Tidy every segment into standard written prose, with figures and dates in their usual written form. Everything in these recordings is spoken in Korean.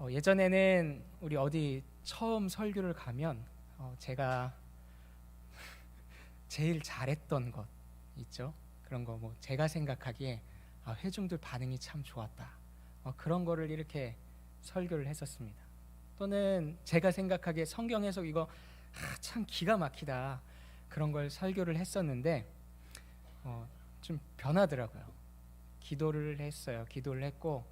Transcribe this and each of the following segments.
예전에는 우리 어디 처음 설교를 가면 제가 제일 잘했던 것 있죠. 그런 거 뭐 제가 생각하기에 회중들 반응이 참 좋았다. 그런 거를 이렇게 설교를 했었습니다. 또는 제가 생각하기에 성경 해석 이거 참 기가 막히다. 그런 걸 설교를 했었는데 좀 변하더라고요. 기도를 했어요. 기도를 했고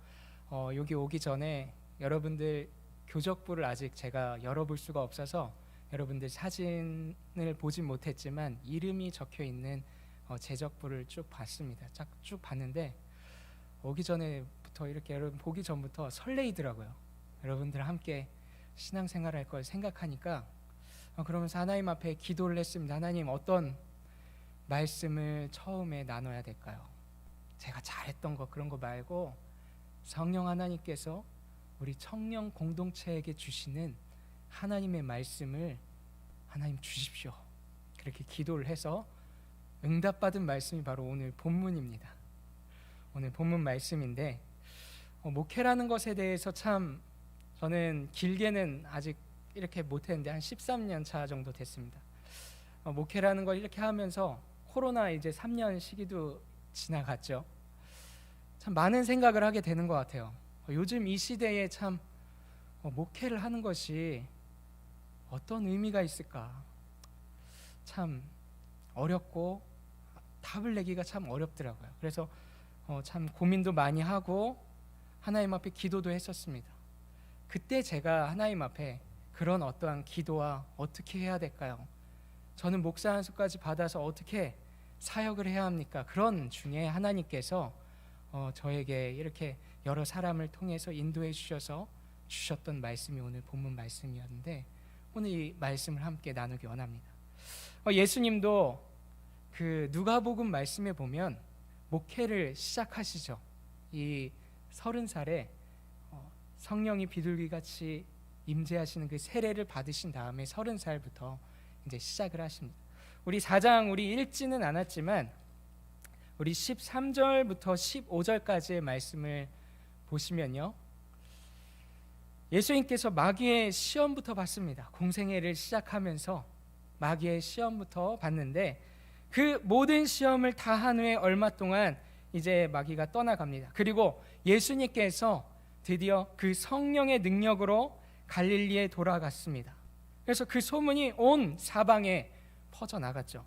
여기 오기 전에 여러분들 교적부를 아직 제가 열어볼 수가 없어서 여러분들 사진을 보진 못했지만 이름이 적혀 있는 제적부를 쭉 봤습니다. 쭉 봤는데 오기 전에부터 이렇게 여러분 보기 전부터 설레이더라고요. 여러분들 함께 신앙생활할 걸 생각하니까 그러면서 하나님 앞에 기도를 했습니다. 하나님, 어떤 말씀을 처음에 나눠야 될까요? 제가 잘했던 거 그런 거 말고 성령 하나님께서 우리 청년 공동체에게 주시는 하나님의 말씀을 하나님 주십시오. 그렇게 기도를 해서 응답받은 말씀이 바로 오늘 본문입니다. 오늘 본문 말씀인데 목회라는 것에 대해서 참 저는 길게는 아직 이렇게 못했는데 한 13년 차 정도 됐습니다. 목회라는 걸 이렇게 하면서 코로나 이제 3년 시기도 지나갔죠. 참 많은 생각을 하게 되는 것 같아요. 요즘 이 시대에 참 목회를 하는 것이 어떤 의미가 있을까? 참 어렵고 답을 내기가 참 어렵더라고요. 그래서 참 고민도 많이 하고 하나님 앞에 기도도 했었습니다. 그때 제가 하나님 앞에 그런 어떠한 기도와 어떻게 해야 될까요? 저는 목사 안수까지 받아서 어떻게 사역을 해야 합니까? 그런 중에 하나님께서 저에게 이렇게 여러 사람을 통해서 인도해 주셔서 주셨던 말씀이 오늘 본문 말씀이었는데 오늘 이 말씀을 함께 나누기 원합니다. 예수님도 그 누가복음 말씀에 보면 목회를 시작하시죠. 이 30살에 성령이 비둘기같이 임재하시는 그 세례를 받으신 다음에 30살부터 이제 시작을 하십니다. 우리 4장 우리 읽지는 않았지만 우리 13절부터 15절까지의 말씀을 보시면요, 예수님께서 마귀의 시험부터 받습니다. 공생애를 시작하면서 마귀의 시험부터 받는데 그 모든 시험을 다 한 후에 얼마 동안 이제 마귀가 떠나갑니다. 그리고 예수님께서 드디어 그 성령의 능력으로 갈릴리에 돌아갔습니다. 그래서 그 소문이 온 사방에 퍼져나갔죠.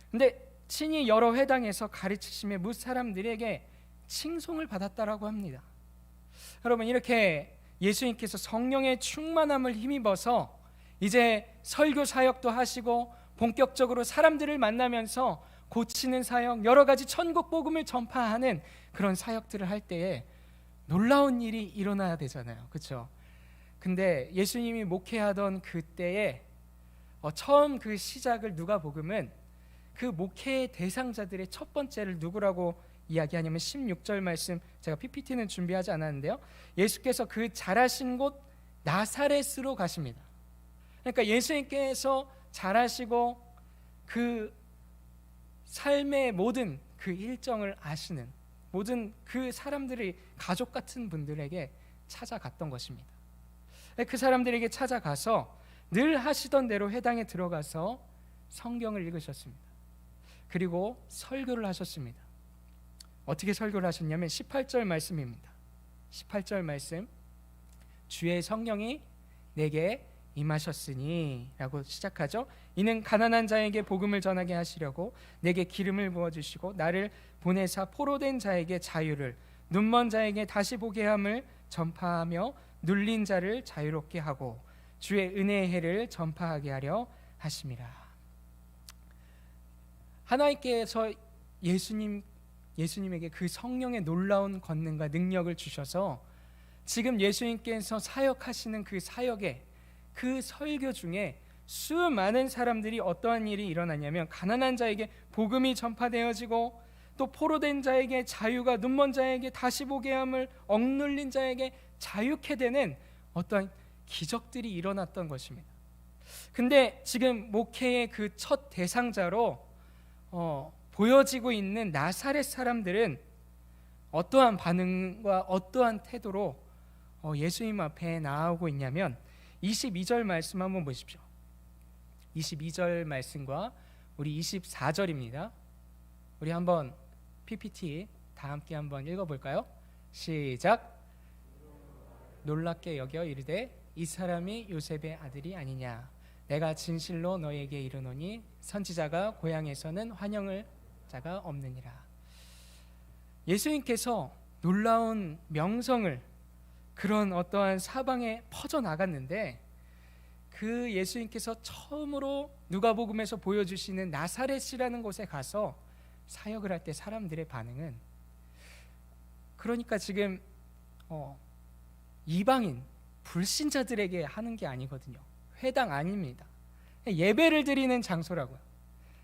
근데 친히 여러 회당에서 가르치심에 뭇 사람들에게 칭송을 받았다라고 합니다. 여러분, 이렇게 예수님께서 성령의 충만함을 힘입어서 이제 설교 사역도 하시고 본격적으로 사람들을 만나면서 고치는 사역, 여러 가지 천국 복음을 전파하는 그런 사역들을 할 때에 놀라운 일이 일어나야 되잖아요. 그렇죠? 근데 예수님이 목회하던 그때에 처음 그 시작을 누가복음은 그 목회의 대상자들의 첫 번째를 누구라고 이야기하냐면 16절 말씀, 제가 PPT는 준비하지 않았는데요, 예수께서 그 자라신 곳 나사렛으로 가십니다. 그러니까 예수님께서 자라시고 그 삶의 모든 그 일정을 아시는 모든 그 사람들이 가족 같은 분들에게 찾아갔던 것입니다. 그 사람들에게 찾아가서 늘 하시던 대로 회당에 들어가서 성경을 읽으셨습니다. 그리고 설교를 하셨습니다. 어떻게 설교를 하셨냐면 18절 말씀입니다. 18절 말씀, 주의 성령이 내게 임하셨으니 라고 시작하죠. 이는 가난한 자에게 복음을 전하게 하시려고 내게 기름을 부어주시고 나를 보내사 포로된 자에게 자유를, 눈먼 자에게 다시 보게 함을 전파하며 눌린 자를 자유롭게 하고 주의 은혜의 해를 전파하게 하려 하심이라. 하나님께서 예수님에게 그 성령의 놀라운 권능과 능력을 주셔서 지금 예수님께서 사역하시는 그 사역에, 그 설교 중에 수많은 사람들이 어떠한 일이 일어나냐면 가난한 자에게 복음이 전파되어지고 또 포로된 자에게 자유가, 눈먼 자에게 다시 보게 함을, 억눌린 자에게 자유케 되는 어떠한 기적들이 일어났던 것입니다. 근데 지금 목회의 그 첫 대상자로 보여지고 있는 나사렛 사람들은 어떠한 반응과 어떠한 태도로 예수님 앞에 나아오고 있냐면 22절 말씀 한번 보십시오. 22절 말씀과 우리 24절입니다. 우리 한번 PPT 다 함께 한번 읽어볼까요? 시작. 놀랍게 여겨 이르되 이 사람이 요셉의 아들이 아니냐. 내가 진실로 너에게 이르노니 선지자가 고향에서는 환영을 자가 없느니라. 예수님께서 놀라운 명성을 그런 어떠한 사방에 퍼져나갔는데 그 예수님께서 처음으로 누가복음에서 보여주시는 나사렛이라는 곳에 가서 사역을 할 때 사람들의 반응은, 그러니까 지금 이방인 불신자들에게 하는 게 아니거든요. 회당 아닙니다. 예배를 드리는 장소라고요.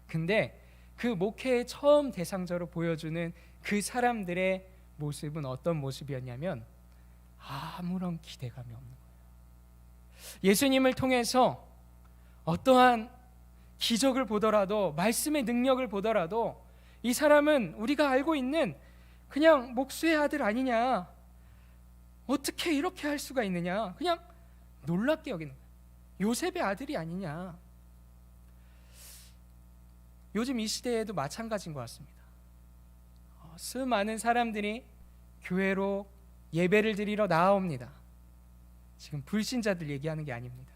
근데 그 목회의 처음 대상자로 보여주는 그 사람들의 모습은 어떤 모습이었냐면 아무런 기대감이 없는 거예요. 예수님을 통해서 어떠한 기적을 보더라도, 말씀의 능력을 보더라도 이 사람은 우리가 알고 있는 그냥 목수의 아들 아니냐, 어떻게 이렇게 할 수가 있느냐, 그냥 놀랍게 여기는 거예요. 요셉의 아들이 아니냐. 요즘 이 시대에도 마찬가지인 것 같습니다. 수많은 사람들이 교회로 예배를 드리러 나옵니다. 지금 불신자들 얘기하는 게 아닙니다.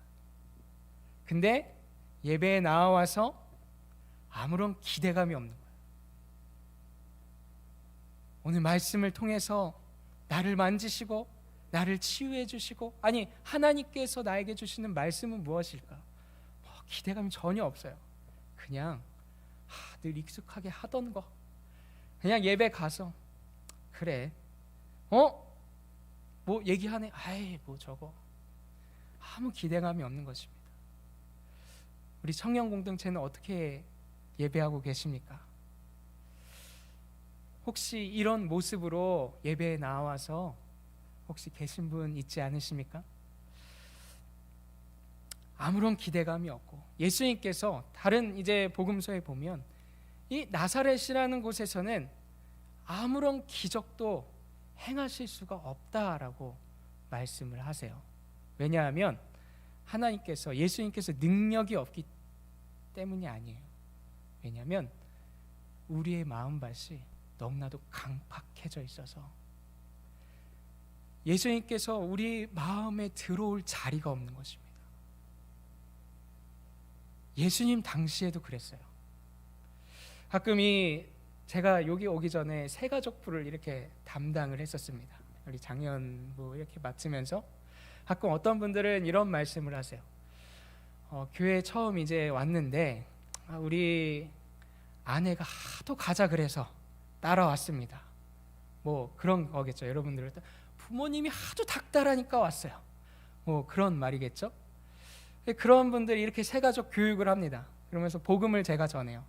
근데 예배에 나와서 아무런 기대감이 없는 거예요. 오늘 말씀을 통해서 나를 만지시고 나를 치유해 주시고, 아니 하나님께서 나에게 주시는 말씀은 무엇일까? 기대감이 전혀 없어요. 그냥 늘 익숙하게 하던 거, 그냥 예배 가서 그래 뭐 얘기하네, 아이 뭐 저거, 아무 기대감이 없는 것입니다. 우리 청년 공동체는 어떻게 예배하고 계십니까? 혹시 이런 모습으로 예배에 나와서 혹시 계신 분 있지 않으십니까? 아무런 기대감이 없고, 예수님께서 다른 이제 복음서에 보면 이 나사렛이라는 곳에서는 아무런 기적도 행하실 수가 없다라고 말씀을 하세요. 왜냐하면 하나님께서, 예수님께서 능력이 없기 때문이 아니에요. 왜냐하면 우리의 마음밭이 너무나도 강팍해져 있어서 예수님께서 우리 마음에 들어올 자리가 없는 것입니다. 예수님 당시에도 그랬어요. 가끔 제가 여기 오기 전에 새가족부를 이렇게 담당을 했었습니다. 우리 장년부 이렇게 맡으면서 가끔 어떤 분들은 이런 말씀을 하세요. 교회 처음 이제 왔는데 우리 아내가 하도 가자 그래서 따라왔습니다. 뭐 그런 거겠죠. 여러분들은 부모님이 하도 닥달하니까 왔어요. 뭐 그런 말이겠죠. 그런 분들이 이렇게 새가족 교육을 합니다. 그러면서 복음을 제가 전해요.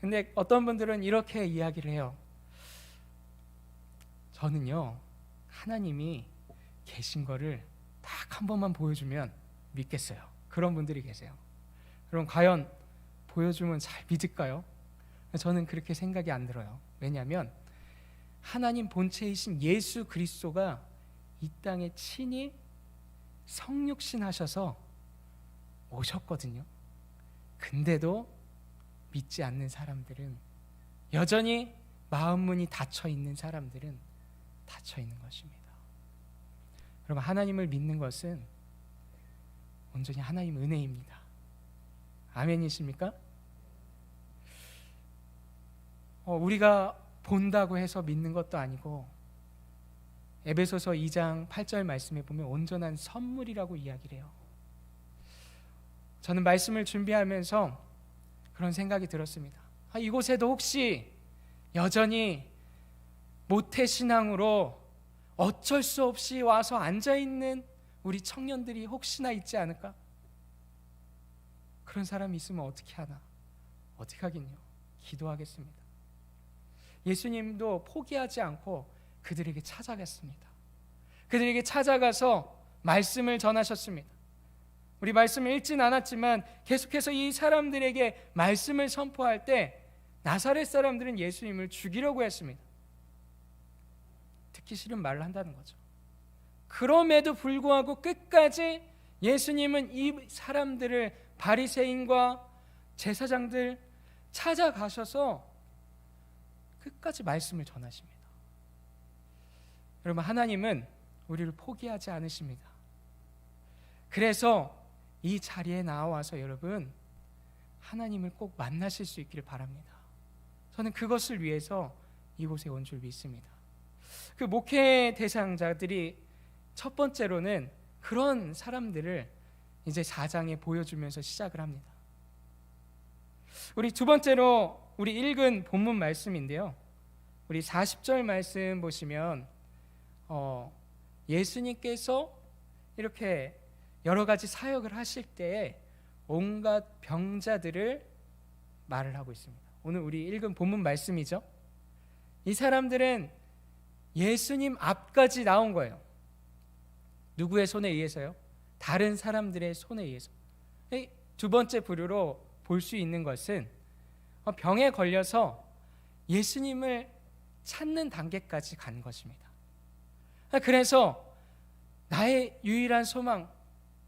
근데 어떤 분들은 이렇게 이야기를 해요. 저는요, 하나님이 계신 거를 딱 한 번만 보여주면 믿겠어요. 그런 분들이 계세요. 그럼 과연 보여주면 잘 믿을까요? 저는 그렇게 생각이 안 들어요. 왜냐하면 하나님 본체이신 예수 그리스도가 이 땅에 친히 성육신 하셔서 오셨거든요. 근데도 믿지 않는 사람들은, 여전히 마음 문이 닫혀 있는 사람들은 닫혀 있는 것입니다. 여러분, 하나님을 믿는 것은 온전히 하나님 은혜입니다. 아멘이십니까? 우리가 본다고 해서 믿는 것도 아니고, 에베소서 2장 8절 말씀에 보면 온전한 선물이라고 이야기를 해요. 저는 말씀을 준비하면서 그런 생각이 들었습니다. 이곳에도 혹시 여전히 모태신앙으로 어쩔 수 없이 와서 앉아있는 우리 청년들이 혹시나 있지 않을까? 그런 사람이 있으면 어떻게 하나? 어떻게 하긴요? 기도하겠습니다. 예수님도 포기하지 않고 그들에게 찾아갔습니다. 그들에게 찾아가서 말씀을 전하셨습니다. 우리 말씀을 읽진 않았지만 계속해서 이 사람들에게 말씀을 선포할 때 나사렛 사람들은 예수님을 죽이려고 했습니다. 듣기 싫은 말을 한다는 거죠. 그럼에도 불구하고 끝까지 예수님은 이 사람들을, 바리새인과 제사장들 찾아가셔서 끝까지 말씀을 전하십니다. 여러분, 하나님은 우리를 포기하지 않으십니다. 그래서 이 자리에 나와서 여러분, 하나님을 꼭 만나실 수 있기를 바랍니다. 저는 그것을 위해서 이곳에 온 줄 믿습니다. 그 목회 대상자들이 첫 번째로는 그런 사람들을 이제 4장에 보여주면서 시작을 합니다. 우리 두 번째로 우리 읽은 본문 말씀인데요, 우리 40절 말씀 보시면 예수님께서 이렇게 여러 가지 사역을 하실 때에 온갖 병자들을 말을 하고 있습니다. 오늘 우리 읽은 본문 말씀이죠. 이 사람들은 예수님 앞까지 나온 거예요. 누구의 손에 의해서요? 다른 사람들의 손에 의해서. 두 번째 부류로 볼 수 있는 것은 병에 걸려서 예수님을 찾는 단계까지 간 것입니다. 그래서 나의 유일한 소망,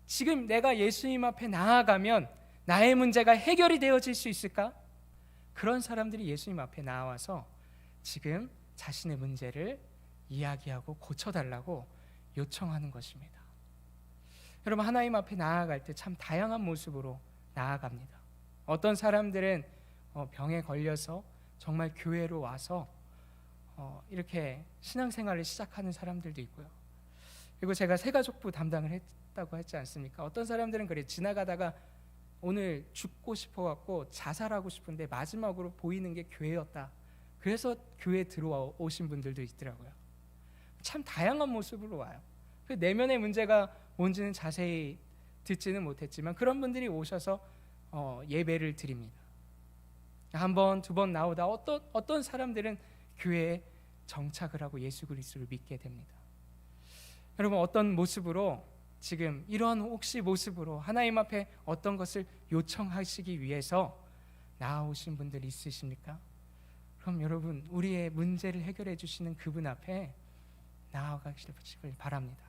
지금 내가 예수님 앞에 나아가면 나의 문제가 해결이 되어질 수 있을까? 그런 사람들이 예수님 앞에 나와서 지금 자신의 문제를 이야기하고 고쳐달라고 요청하는 것입니다. 여러분, 하나님 앞에 나아갈 때 참 다양한 모습으로 나아갑니다. 어떤 사람들은 병에 걸려서 정말 교회로 와서 이렇게 신앙생활을 시작하는 사람들도 있고요. 그리고 제가 새가족부 담당을 했다고 했지 않습니까? 어떤 사람들은 그래, 지나가다가 오늘 죽고 싶어갖고 자살하고 싶은데 마지막으로 보이는 게 교회였다, 그래서 교회에 들어오신 분들도 있더라고요. 참 다양한 모습으로 와요. 내면의 문제가 뭔지는 자세히 듣지는 못했지만 그런 분들이 오셔서 예배를 드립니다. 한 번, 두 번 나오다 어떤 사람들은 교회에 정착을 하고 예수 그리스도를 믿게 됩니다. 여러분, 어떤 모습으로 지금 이러한 혹시 모습으로 하나님 앞에 어떤 것을 요청하시기 위해서 나오신 분들 있으십니까? 그럼 여러분, 우리의 문제를 해결해 주시는 그분 앞에 나아가시길 바랍니다.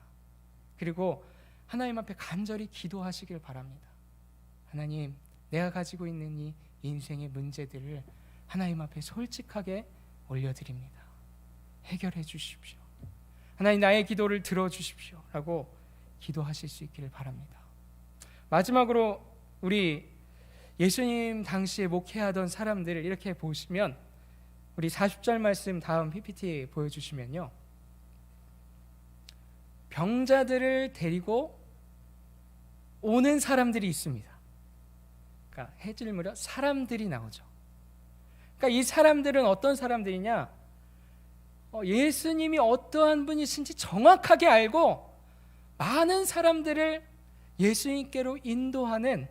그리고 하나님 앞에 간절히 기도하시길 바랍니다. 하나님, 내가 가지고 있는 이 인생의 문제들을 하나님 앞에 솔직하게 올려드립니다. 해결해 주십시오. 하나님, 나의 기도를 들어주십시오 라고 기도하실 수 있기를 바랍니다. 마지막으로 우리 예수님 당시에 목회하던 사람들을 이렇게 보시면, 우리 40절 말씀 다음 PPT 보여주시면요, 병자들을 데리고 오는 사람들이 있습니다. 그러니까 해질 무렵 사람들이 나오죠. 그러니까 이 사람들은 어떤 사람들이냐, 예수님이 어떠한 분이신지 정확하게 알고 많은 사람들을 예수님께로 인도하는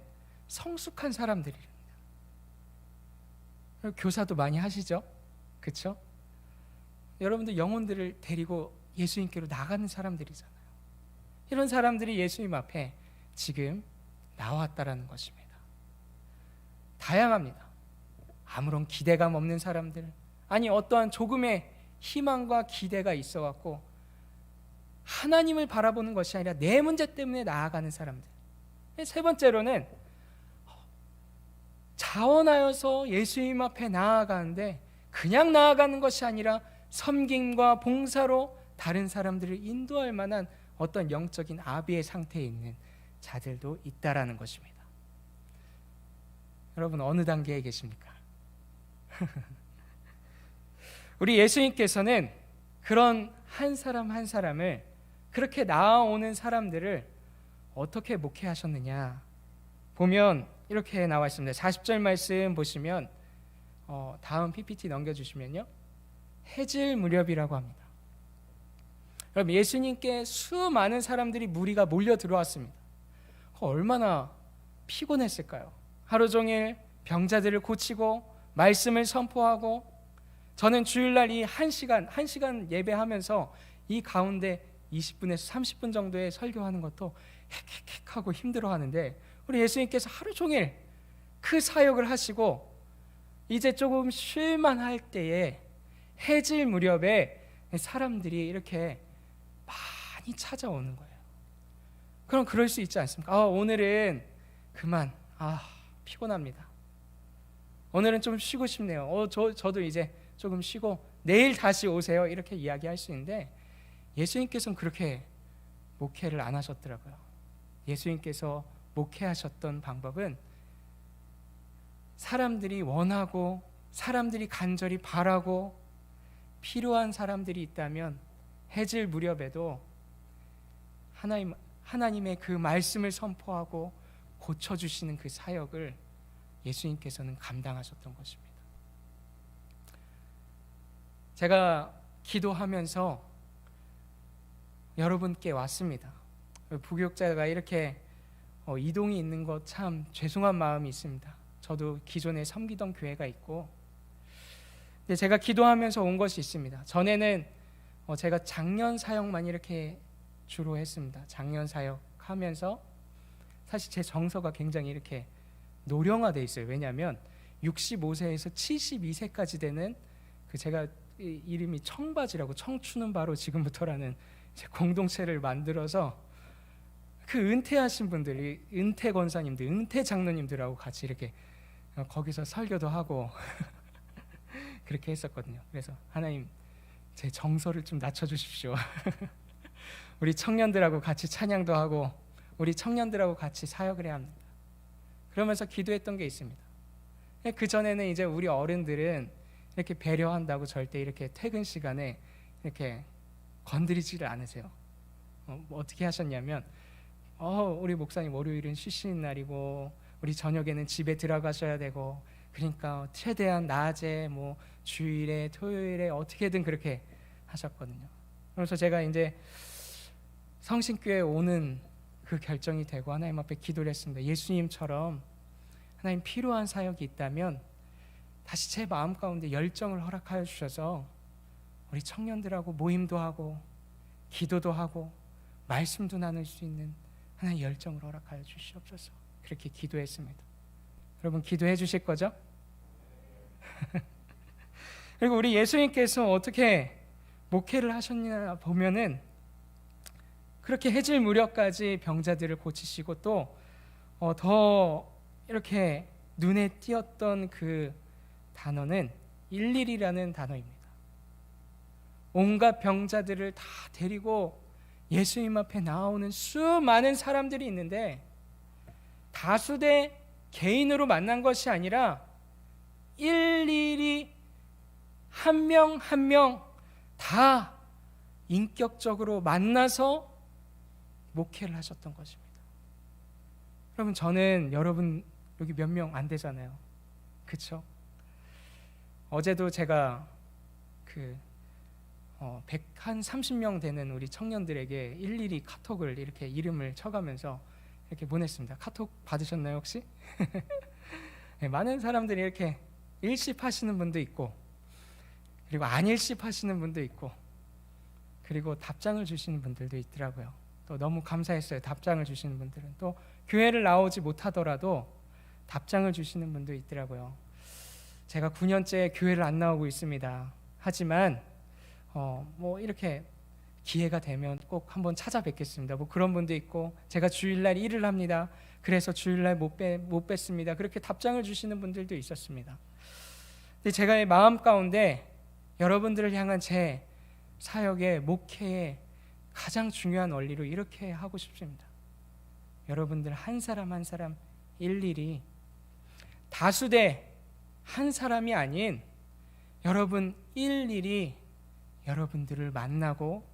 성숙한 사람들입니다. 교사도 많이 하시죠? 그렇죠? 여러분들 영혼들을 데리고 예수님께로 나가는 사람들이잖아요. 이런 사람들이 예수님 앞에 지금 나왔다라는 것입니다. 다양합니다. 아무런 기대감 없는 사람들, 아니 어떠한 조금의 희망과 기대가 있어갖고 하나님을 바라보는 것이 아니라 내 문제 때문에 나아가는 사람들. 세 번째로는 자원하여서 예수님 앞에 나아가는데 그냥 나아가는 것이 아니라 섬김과 봉사로 다른 사람들을 인도할 만한 어떤 영적인 아비의 상태에 있는 자들도 있다라는 것입니다. 여러분, 어느 단계에 계십니까? 우리 예수님께서는 그런 한 사람 한 사람을, 그렇게 나아오는 사람들을 어떻게 목회하셨느냐 보면 이렇게 나와 있습니다. 40절 말씀 보시면 다음 PPT 넘겨주시면요, 해질 무렵이라고 합니다. 여러분, 예수님께 수많은 사람들이, 무리가 몰려 들어왔습니다. 얼마나 피곤했을까요? 하루 종일 병자들을 고치고 말씀을 선포하고, 저는 주일날 이 1시간 예배하면서 이 가운데 20분에서 30분 정도의 설교하는 것도 헥헥헥하고 힘들어하는데, 우리 예수님께서 하루 종일 그 사역을 하시고 이제 조금 쉴만할 때에 해질 무렵에 사람들이 이렇게 많이 찾아오는 거예요. 그럼 그럴 수 있지 않습니까? 오늘은 그만, 피곤합니다. 오늘은 좀 쉬고 싶네요. 저도 이제 조금 쉬고 내일 다시 오세요. 이렇게 이야기할 수 있는데 예수님께서는 그렇게 목회를 안 하셨더라고요. 예수님께서 목회하셨던 방법은 사람들이 원하고 사람들이 간절히 바라고 필요한 사람들이 있다면 해질 무렵에도 하나님의 그 말씀을 선포하고 고쳐주시는 그 사역을 예수님께서는 감당하셨던 것입니다. 제가 기도하면서 여러분께 왔습니다. 부교육자가 이렇게 이동이 있는 것 참 죄송한 마음이 있습니다. 저도 기존에 섬기던 교회가 있고, 근데 제가 기도하면서 온 것이 있습니다. 전에는 제가 장년 사역만 이렇게 주로 했습니다. 장년 사역하면서 사실 제 정서가 굉장히 이렇게 노령화돼 있어요. 왜냐하면 65세에서 72세까지 되는 제가 이름이 청바지라고, 청춘은 바로 지금부터라는 공동체를 만들어서 그 은퇴하신 분들이, 은퇴 권사님들, 은퇴 장로님들하고 같이 이렇게 거기서 설교도 하고 그렇게 했었거든요. 그래서 하나님, 제 정서를 좀 낮춰주십시오. 우리 청년들하고 같이 찬양도 하고 우리 청년들하고 같이 사역을 해야 합니다. 그러면서 기도했던 게 있습니다. 그 전에는 이제 우리 어른들은 이렇게 배려한다고 절대 이렇게 퇴근 시간에 이렇게 건드리지를 않으세요. 어떻게 하셨냐면 우리 목사님 월요일은 쉬시는 날이고 우리 저녁에는 집에 들어가셔야 되고, 그러니까 최대한 낮에 주일에 토요일에 어떻게든 그렇게 하셨거든요. 그래서 제가 이제 성신교회 오는 그 결정이 되고 하나님 앞에 기도를 했습니다. 예수님처럼 하나님 필요한 사역이 있다면 다시 제 마음 가운데 열정을 허락하여 주셔서 우리 청년들하고 모임도 하고 기도도 하고 말씀도 나눌 수 있는 하나님 열정을 허락하여 주시옵소서. 그렇게 기도했습니다. 여러분 기도해 주실 거죠? 그리고 우리 예수님께서 어떻게 목회를 하셨냐 보면은 그렇게 해질 무렵까지 병자들을 고치시고 또 더 이렇게 눈에 띄었던 그 단어는 일일이라는 단어입니다. 온갖 병자들을 다 데리고 예수님 앞에 나오는 수많은 사람들이 있는데 다수대 개인으로 만난 것이 아니라 일일이 한 명 한 명 다 인격적으로 만나서 목회를 하셨던 것입니다. 그러면 저는 여러분 여기 몇 명 안 되잖아요. 그렇죠? 어제도 제가 한 30명 되는 우리 청년들에게 일일이 카톡을 이렇게 이름을 쳐가면서 이렇게 보냈습니다. 카톡 받으셨나요 혹시? 네, 많은 사람들이 이렇게 일십하시는 분도 있고 그리고 안 일십하시는 분도 있고 그리고 답장을 주시는 분들도 있더라고요. 또 너무 감사했어요. 답장을 주시는 분들은. 또 교회를 나오지 못하더라도 답장을 주시는 분도 있더라고요. 제가 9년째 교회를 안 나오고 있습니다. 하지만 이렇게 기회가 되면 꼭 한번 찾아뵙겠습니다. 그런 분도 있고, 제가 주일날 일을 합니다. 그래서 주일날 못 뵙습니다. 그렇게 답장을 주시는 분들도 있었습니다. 근데 제가 마음 가운데 여러분들을 향한 제 사역의 목회의 가장 중요한 원리로 이렇게 하고 싶습니다. 여러분들 한 사람 한 사람 일일이 다수대 한 사람이 아닌 여러분 일일이 여러분들을 만나고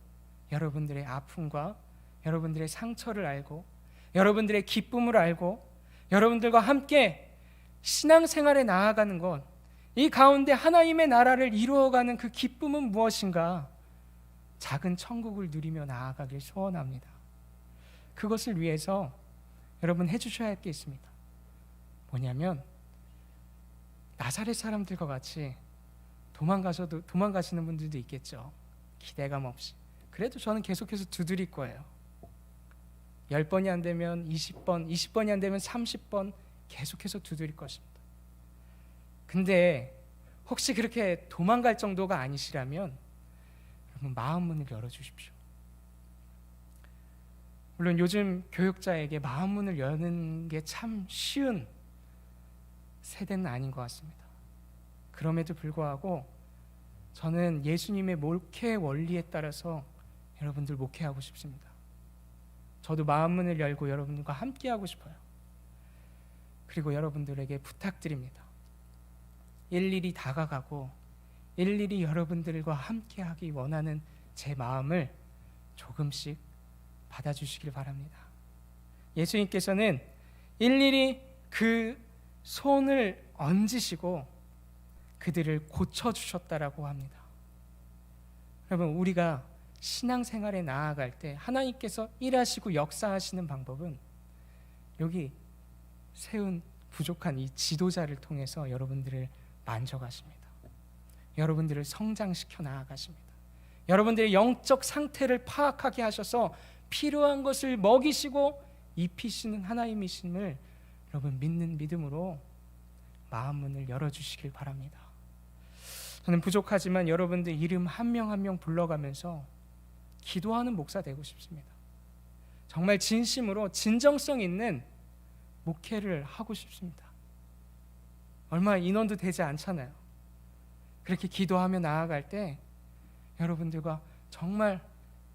여러분들의 아픔과 여러분들의 상처를 알고 여러분들의 기쁨을 알고 여러분들과 함께 신앙생활에 나아가는 것, 이 가운데 하나님의 나라를 이루어가는 그 기쁨은 무엇인가? 작은 천국을 누리며 나아가길 소원합니다. 그것을 위해서 여러분 해주셔야 할 게 있습니다. 뭐냐면 나사렛 사람들과 같이 도망가시는 분들도 있겠죠. 기대감 없이. 그래도 저는 계속해서 두드릴 거예요. 10번이 안 되면 20번, 20번이 안 되면 30번 계속해서 두드릴 것입니다. 근데 혹시 그렇게 도망갈 정도가 아니시라면 여러분 마음 문을 열어주십시오. 물론 요즘 교육자에게 마음 문을 여는 게 참 쉬운 세대는 아닌 것 같습니다. 그럼에도 불구하고 저는 예수님의 목회 원리에 따라서 여러분들 목회하고 싶습니다. 저도 마음 문을 열고 여러분들과 함께 하고 싶어요. 그리고 여러분들에게 부탁드립니다. 일일이 다가가고 일일이 여러분들과 함께 하기 원하는 제 마음을 조금씩 받아주시길 바랍니다. 예수님께서는 일일이 그 손을 얹으시고 그들을 고쳐주셨다라고 합니다. 여러분, 우리가 신앙생활에 나아갈 때 하나님께서 일하시고 역사하시는 방법은 여기 세운 부족한 이 지도자를 통해서 여러분들을 만져가십니다. 여러분들을 성장시켜 나아가십니다. 여러분들의 영적 상태를 파악하게 하셔서 필요한 것을 먹이시고 입히시는 하나님이심을 여러분 믿는 믿음으로 마음 문을 열어주시길 바랍니다. 저는 부족하지만 여러분들 이름 한 명 한 명 불러가면서 기도하는 목사 되고 싶습니다. 정말 진심으로 진정성 있는 목회를 하고 싶습니다. 얼마 인원도 되지 않잖아요. 그렇게 기도하며 나아갈 때 여러분들과 정말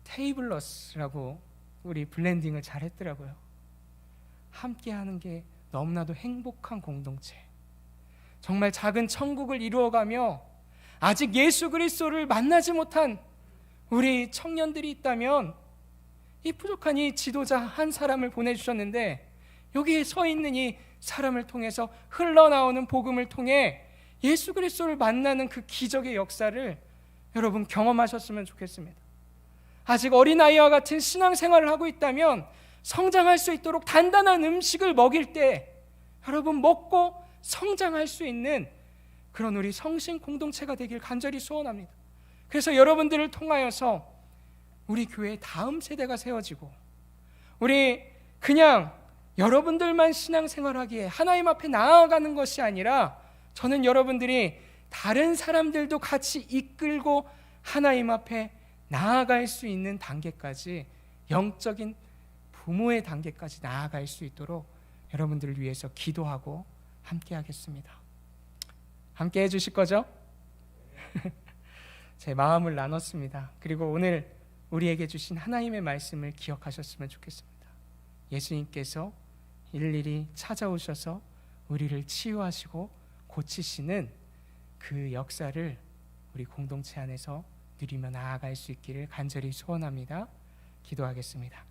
테이블러스라고 우리 블렌딩을 잘 했더라고요. 함께 하는 게 너무나도 행복한 공동체, 정말 작은 천국을 이루어가며 아직 예수 그리스도를 만나지 못한 우리 청년들이 있다면 이 부족한 이 지도자 한 사람을 보내주셨는데 여기에 서 있는 이 사람을 통해서 흘러나오는 복음을 통해 예수 그리스도를 만나는 그 기적의 역사를 여러분 경험하셨으면 좋겠습니다. 아직 어린아이와 같은 신앙생활을 하고 있다면 성장할 수 있도록 단단한 음식을 먹일 때 여러분 먹고 성장할 수 있는 그런 우리 성신 공동체가 되길 간절히 소원합니다. 그래서 여러분들을 통하여서 우리 교회의 다음 세대가 세워지고 우리 그냥 여러분들만 신앙생활하기에 하나님 앞에 나아가는 것이 아니라 저는 여러분들이 다른 사람들도 같이 이끌고 하나님 앞에 나아갈 수 있는 단계까지, 영적인 부모의 단계까지 나아갈 수 있도록 여러분들을 위해서 기도하고 함께 하겠습니다. 함께 해주실 거죠? 제 마음을 나눴습니다. 그리고 오늘 우리에게 주신 하나님의 말씀을 기억하셨으면 좋겠습니다. 예수님께서 일일이 찾아오셔서 우리를 치유하시고 고치시는 그 역사를 우리 공동체 안에서 누리며 나아갈 수 있기를 간절히 소원합니다. 기도하겠습니다.